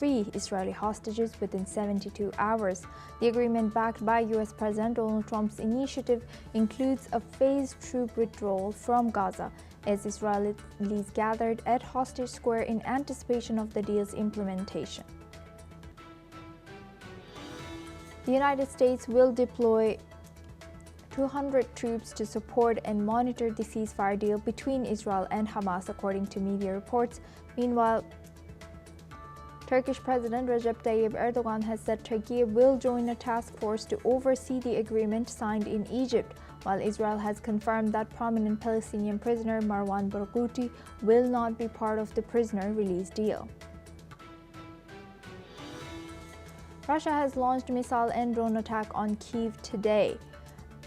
free Israeli hostages within 72 hours. The agreement, backed by U.S. President Donald Trump's initiative, includes a phased troop withdrawal from Gaza as Israelis gathered at Hostage Square in anticipation of the deal's implementation. The United States will deploy 200 troops to support and monitor the ceasefire deal between Israel and Hamas, according to media reports. Meanwhile, Turkish President Recep Tayyip Erdogan has said Turkey will join a task force to oversee the agreement signed in Egypt, while Israel has confirmed that prominent Palestinian prisoner Marwan Barghouti will not be part of the prisoner release deal. Russia has launched missile and drone attack on Kyiv today,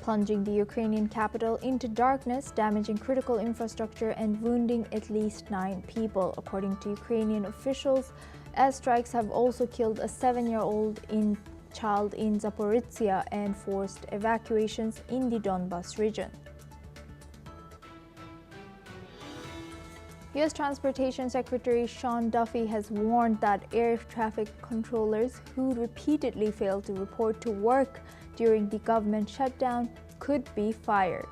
plunging the Ukrainian capital into darkness, damaging critical infrastructure and wounding at least 9 people, according to Ukrainian officials. Airstrikes have also killed a 7-year-old child in Zaporizhia and forced evacuations in the Donbas region. U.S. Transportation Secretary Sean Duffy has warned that air traffic controllers who repeatedly fail to report to work during the government shutdown could be fired.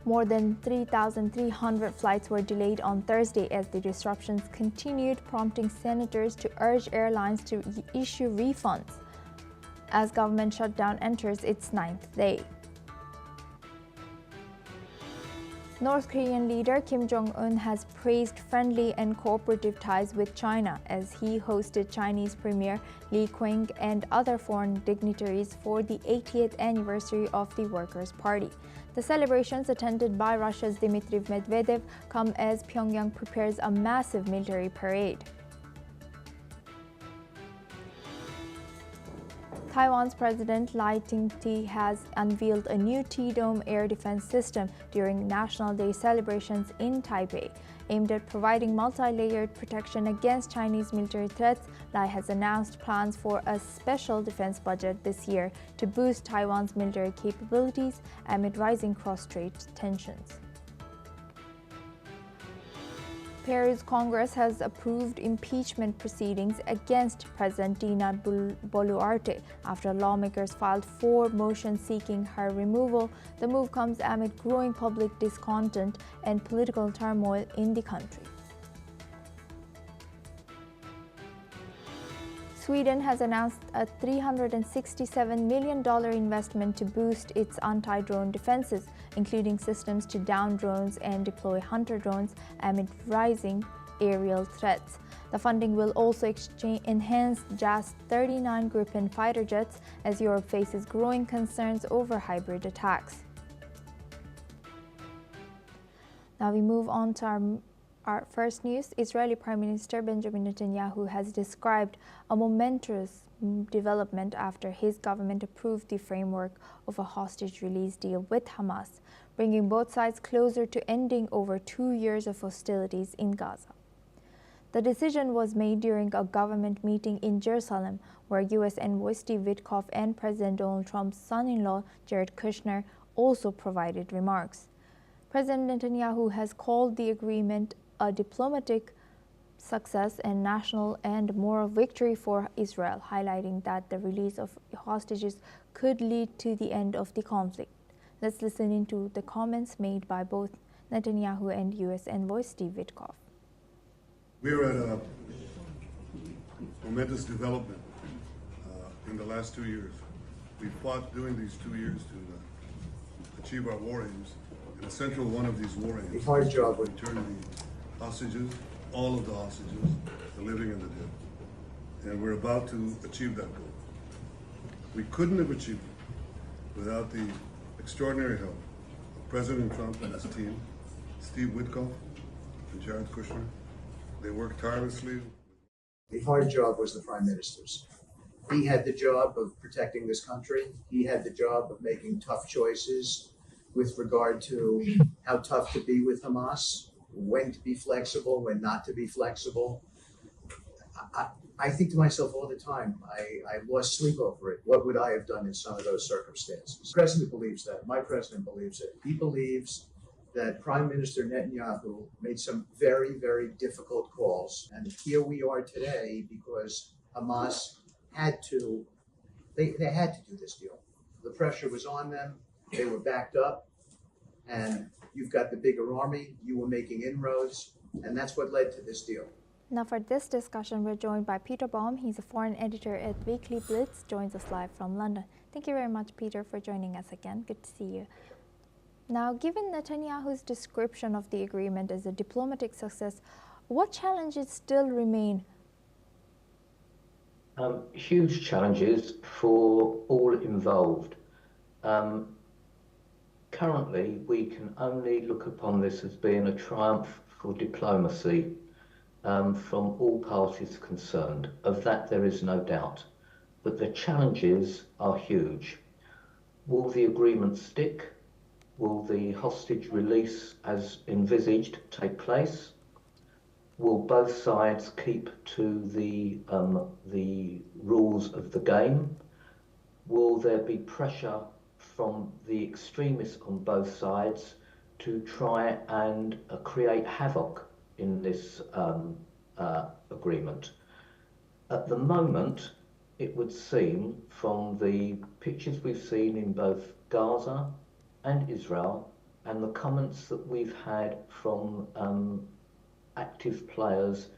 More than 3,300 flights were delayed on Thursday as the disruptions continued, prompting senators to urge airlines to issue refunds as government shutdown enters its 9th day. North Korean leader Kim Jong-un has praised friendly and cooperative ties with China as he hosted Chinese Premier Li Qiang and other foreign dignitaries for the 80th anniversary of the Workers' Party. The celebrations, attended by Russia's Dmitry Medvedev, come as Pyongyang prepares a massive military parade. Taiwan's President Lai Ching-te has unveiled a new T-Dome air defense system during National Day celebrations in Taipei. Aimed at providing multi-layered protection against Chinese military threats, Lai has announced plans for a special defense budget this year to boost Taiwan's military capabilities amid rising cross-strait tensions. Peru's Congress has approved impeachment proceedings against President Dina Boluarte after lawmakers filed 4 motions seeking her removal. The move comes amid growing public discontent and political turmoil in the country. Sweden has announced a $367 million investment to boost its anti-drone defenses, including systems to down drones and deploy hunter drones amid rising aerial threats. The funding will also enhance JAS-39 Gripen fighter jets as Europe faces growing concerns over hybrid attacks. Now we move on to our first news. Israeli Prime Minister Benjamin Netanyahu has described a momentous development after his government approved the framework of a hostage release deal with Hamas, bringing both sides closer to ending over 2 years of hostilities in Gaza. The decision was made during a government meeting in Jerusalem, where U.S. Envoy Steve Witkoff and President Donald Trump's son-in-law Jared Kushner also provided remarks. President Netanyahu has called the agreement a diplomatic success and national and moral victory for Israel, highlighting that the release of hostages could lead to the end of the conflict. Let's listen into the comments made by both Netanyahu and U.S. Envoy Steve Witkoff. We're at a momentous development in the last 2 years. We fought during these 2 years to achieve our war aims. And a central one of these war aims was to return the hostages, all of the hostages, the living and the dead. And we're about to achieve that goal. We couldn't have achieved it without the extraordinary help of President Trump and his team, Steve Witkoff and Jared Kushner. They worked tirelessly. The hard job was the Prime Minister's. He had the job of protecting this country. He had the job of making tough choices with regard to how tough to be with Hamas, when to be flexible, when not to be flexible. I think to myself all the time, I lost sleep over it. What would I have done in some of those circumstances? The president believes that. My president believes it. He believes that Prime Minister Netanyahu made some very, very difficult calls. And here we are today because Hamas had to, they had to do this deal. The pressure was on them. They were backed up. And you've got the bigger army. You were making inroads. And that's what led to this deal. Now for this discussion, we're joined by Peter Baum. He's a foreign editor at Weekly Blitz, joins us live from London. Thank you very much, Peter, for joining us again. Good to see you. Now, given Netanyahu's description of the agreement as a diplomatic success, what challenges still remain? Huge challenges for all involved. Currently, we can only look upon this as being a triumph for diplomacy from all parties concerned. Of that, there is no doubt. But the challenges are huge. Will the agreement stick? Will the hostage release as envisaged take place? Will both sides keep to the rules of the game? Will there be pressure from the extremists on both sides to try and create havoc in this agreement? At the moment, it would seem from the pictures we've seen in both Gaza and Israel, and the comments that we've had from active players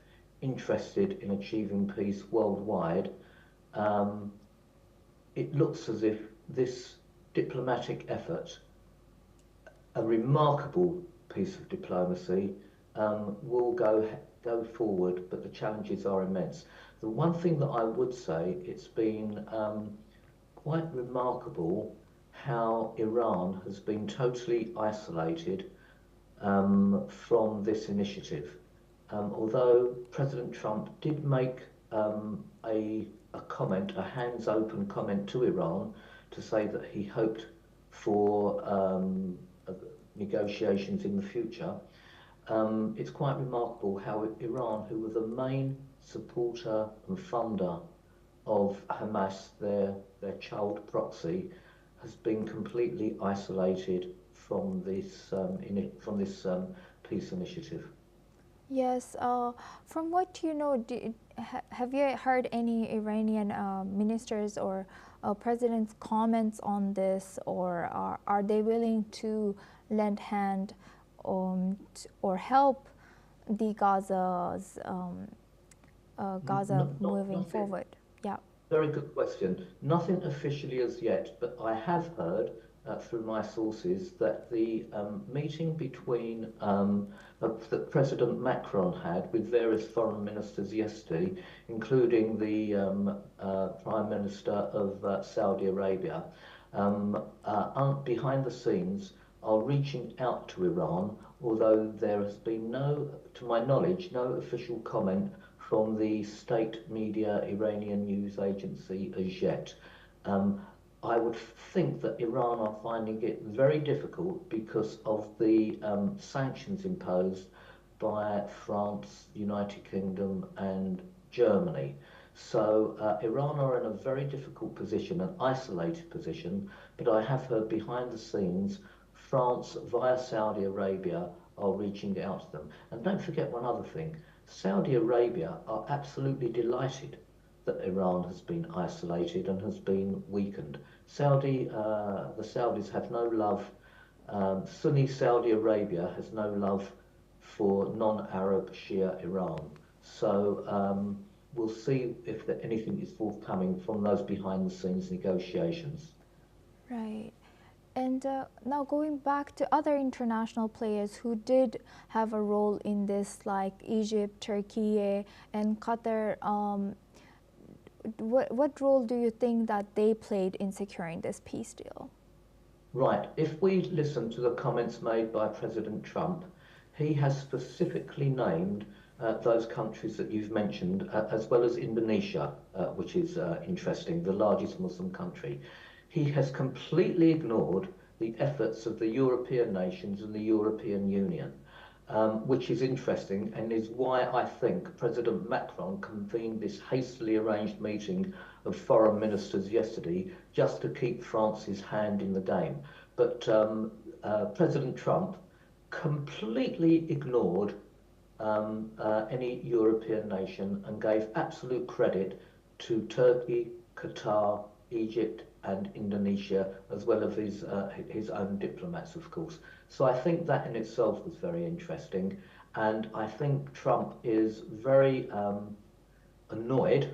interested in achieving peace worldwide, it looks as if this diplomatic effort, a remarkable piece of diplomacy, will go forward, but the challenges are immense. The one thing that I would say, it's been quite remarkable how Iran has been totally isolated from this initiative. Although President Trump did make a comment, a hands-open comment to Iran to say that he hoped for negotiations in the future, it's quite remarkable how Iran, who were the main supporter and funder of Hamas, their child proxy, has been completely isolated from this peace initiative. Yes, from what you know, have you heard any Iranian ministers or presidents' comments on this, or are they willing to lend hand or help the Gaza moving forward? Yeah. Very good question. Nothing officially as yet, but I have heard through my sources that the meeting between that President Macron had with various foreign ministers yesterday, including the Prime Minister of Saudi Arabia, behind the scenes are reaching out to Iran, although there has been no, to my knowledge, no official comment from the state media Iranian news agency as yet. I would think that Iran are finding it very difficult because of the sanctions imposed by France, United Kingdom and Germany. So Iran are in a very difficult position, an isolated position, but I have heard behind the scenes France via Saudi Arabia are reaching out to them. And don't forget one other thing, Saudi Arabia are absolutely delighted that Iran has been isolated and has been weakened. The Saudis have no love, Sunni Saudi Arabia has no love for non-Arab Shia Iran. So we'll see if anything is forthcoming from those behind the scenes negotiations. Right. And now going back to other international players who did have a role in this, like Egypt, Turkey, and Qatar, what role do you think that they played in securing this peace deal? Right. If we listen to the comments made by President Trump, he has specifically named those countries that you've mentioned, as well as Indonesia, which is interesting, the largest Muslim country. He has completely ignored the efforts of the European nations and the European Union, which is interesting and is why I think President Macron convened this hastily arranged meeting of foreign ministers yesterday just to keep France's hand in the game. But President Trump completely ignored any European nation and gave absolute credit to Turkey, Qatar, Egypt and Indonesia, as well as his own diplomats, of course. So I think that in itself was very interesting. And I think Trump is very annoyed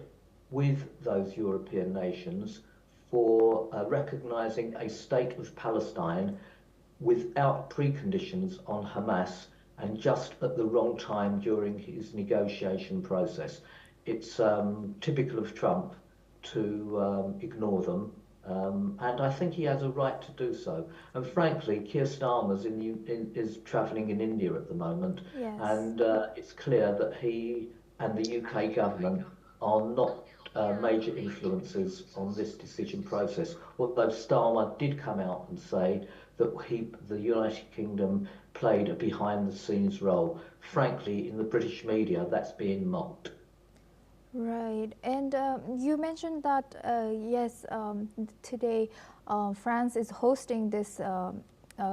with those European nations for recognising a state of Palestine without preconditions on Hamas and just at the wrong time during his negotiation process. It's typical of Trump to ignore them, and I think he has a right to do so. And frankly, Keir Starmer's is travelling in India at the moment, Yes. and it's clear that he and the UK government are not major influences on this decision process, although Starmer did come out and say that the United Kingdom played a behind-the-scenes role. Frankly, in the British media, that's being mocked. Right, and you mentioned that yes, today France is hosting this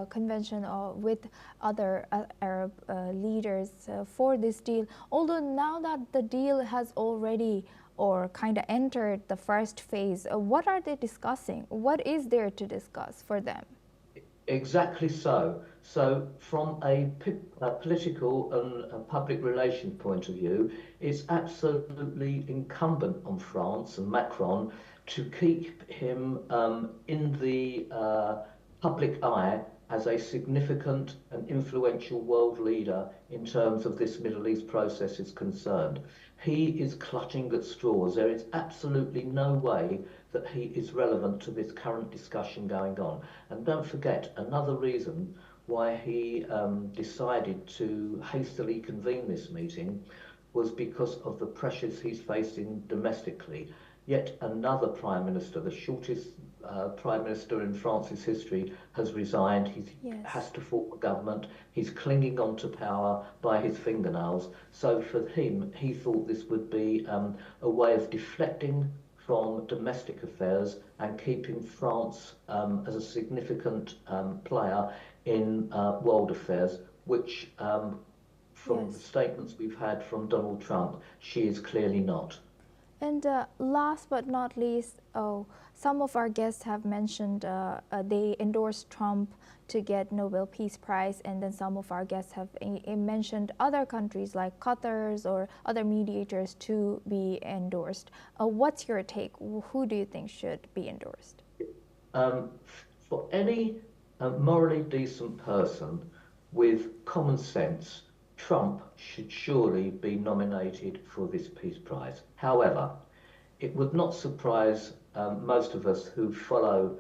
convention with other Arab leaders for this deal. Although now that the deal has already or kind of entered the first phase, what are they discussing? What is there to discuss for them? Exactly so. So from a political and a public relations point of view, it's absolutely incumbent on France and Macron to keep him in the public eye as a significant and influential world leader in terms of this Middle East process is concerned. He is clutching at straws. There is absolutely no way that he is relevant to this current discussion going on. And don't forget, another reason why he decided to hastily convene this meeting was because of the pressures he's facing domestically. Yet another Prime Minister, the shortest Prime Minister in France's history, has resigned. He has to form a government. He's clinging on to power by his fingernails. So for him, he thought this would be a way of deflecting from domestic affairs and keeping France as a significant player in world affairs, which from the statements we've had from Donald Trump, she is clearly not. And last but not least, some of our guests have mentioned they endorsed Trump to get Nobel Peace Prize, and then some of our guests have mentioned other countries like Qatar's or other mediators to be endorsed. What's your take? Who do you think should be endorsed? For any morally decent person with common sense, Trump should surely be nominated for this Peace Prize. However, it would not surprise most of us who follow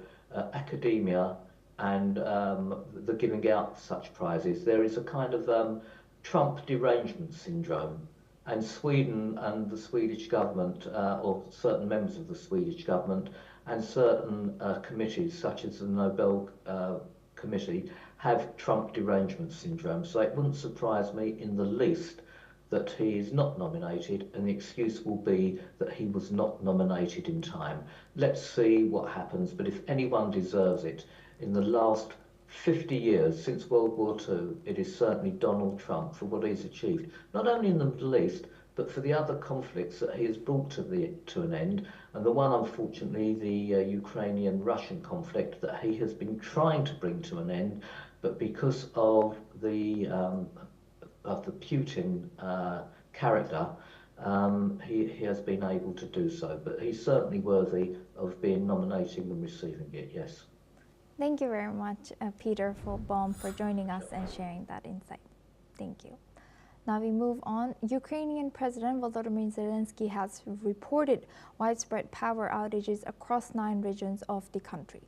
academia and the giving out such prizes. There is a kind of Trump derangement syndrome, and Sweden and the Swedish government, or certain members of the Swedish government, and certain committees such as the Nobel Committee have Trump derangement syndrome. So it wouldn't surprise me in the least that he is not nominated, and the excuse will be that he was not nominated in time. Let's see what happens, but if anyone deserves it, in the last 50 years, since World War II, it is certainly Donald Trump for what he's achieved, not only in the Middle East, but for the other conflicts that he has brought to an end, and the one, unfortunately, the Ukrainian-Russian conflict that he has been trying to bring to an end, but because of the Putin character, he has been able to do so. But he's certainly worthy of being nominated and receiving it, yes. Thank you very much, Peter Baum, for joining us and sharing that insight. Thank you. Now we move on. Ukrainian President Volodymyr Zelensky has reported widespread power outages across 9 regions of the country.